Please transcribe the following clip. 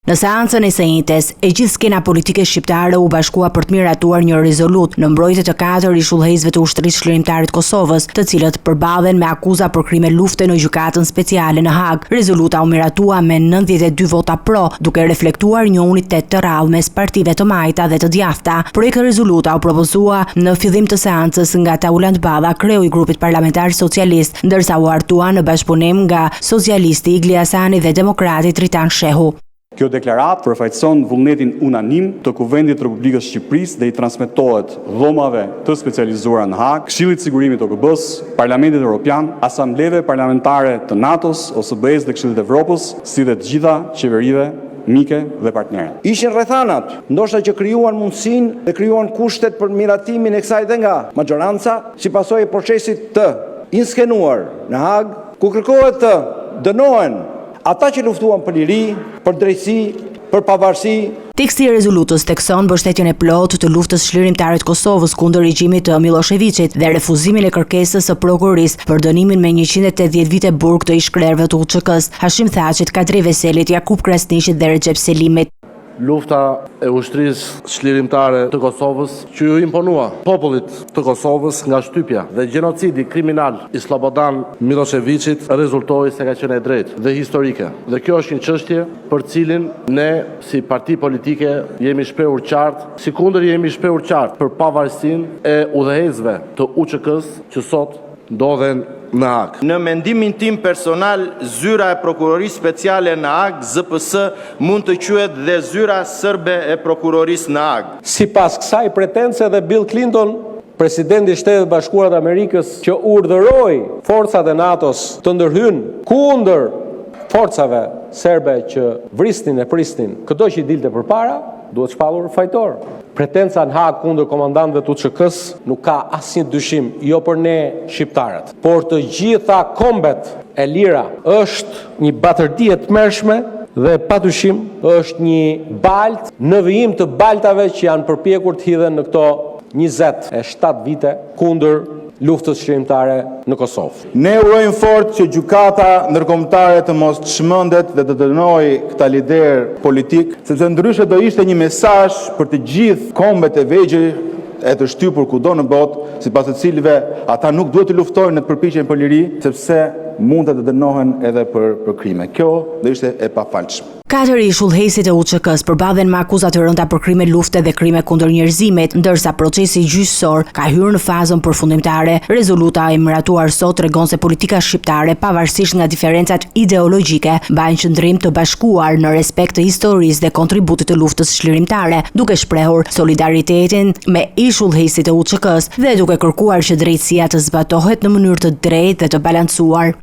Në seancën e së njëjtës, e gjithë skena politike shqiptare u bashkua për të miratuar një rezolut në mbrojtje të 4 ishullëhesve të ushtrisë çlirimtare të Kosovës, të cilët përballen me akuza për krime lufte në gjykatën speciale në Hag. Rezoluta u miratua me 92 vota pro, duke reflektuar një unitet të rrallë mes partive të majta dhe të djathta. Projekti rezoluta u propozua në fillim të seancës nga Taulant Balla, kreu i grupit parlamentar socialist, ndërsa u hartua në bashkëpunim nga socialisti Igli Hasani dhe demokrati Tritan Shehu. Kjo deklaratë përfaqëson vullnetin unanim të Kuvendit të Republikës Shqipërisë dhe i transmetohet dhomave të specializuara në Hag, Këshillit të Sigurimit të OKB-s, Parlamentit Evropian, asambleve parlamentare të NATO-s, OSBE-s dhe Këshillit të Evropës, si dhe të gjitha qeverive mike dhe partnere. Ishin rrethanat, ndoshta që krijuan mundësinë dhe krijuan kushtet për miratimin e kësaj dhe nga majoranca, si pasojë e procesit të inskenuar në Hag, ku kërkohet të dënohen ata që luftuan për liri, për drejtësi, për pavarësi. Teksti i rezolutës thekson mbështetjen e plotë të luftës çlirimtare të Kosovës kundër regjimit të Miloševićit dhe refuzimin e kërkesës së prokurorisë për dënimin me 180 vite burg të ish-krerëve të UÇK-s, Hashim Thaçit, Kadri Veselit, Jakub Krasniqit dhe Recep Selimit. Lufta e ushtrisë çlirimtare të Kosovës që ju imponua popullit të Kosovës nga shtypja dhe gjenocidi kriminal i Slobodan Miloševićit rezultoi se ka qenë e drejtë dhe historike. Dhe kjo është një çështje për cilin ne si parti politike jemi shprehur qartë, sikundër jemi shprehur qartë për pavarësinë e udhëheqësve të UÇK-s që sot ndodhen në Hag. Në mendimin tim personal, zyra e prokurorisë speciale në Hag, ZPS, mund të quhet dhe zyra sërbe e prokurorisë në Hag. Sipas kësaj pretence dhe Bill Clinton, presidenti i Shtetit Bashkuar të Amerikës, që urdhëroi forcat e NATO-s të ndërhyjnë kundër forcave serbe që vrisnin e prisnin çdo që i dilte përpara, duhet shpallur fajtor. Pretenca në Hag kundër komandantëve të UÇK-s nuk ka asnjë dyshim, jo për ne shqiptarët, por të gjitha kombet e lira. Është një batërdi e tmerrshme dhe padyshim është një balt në vijim të baltave që janë përpjekur të hidhen në këto 27 vite kundër luftës çlirimtare në Kosovë. Ne urojmë fort që gjykata ndërkombëtare të mos çmendet dhe të dënojë këta lider politik, sepse ndryshe do ishte një mesazh për të gjithë kombet e vegjël e të shtypur kudo në botë, sipas të cilëve ata nuk duhet të luftojnë në përpiqjen për liri, sepse mund të dënohen edhe për krime. Kjo do ishte e pafalshme. 4 ishullëhesit e UÇK-s përballen me akuza të rënda për krime lufte dhe krime kundër njerëzimit, ndërsa procesi gjyqësor ka hyrë në fazën përfundimtare. Rezoluta e miratuar sot tregon se politika shqiptare, pavarësisht nga diferencat ideologjike, mbajnë qëndrim të bashkuar në respekt të historisë dhe kontributit të luftës çlirimtare, duke shprehur solidaritetin me ishullëhesit e UÇK-s dhe duke kërkuar që drejtësia të zbatohet në mënyrë të drejtë dhe të balancuar.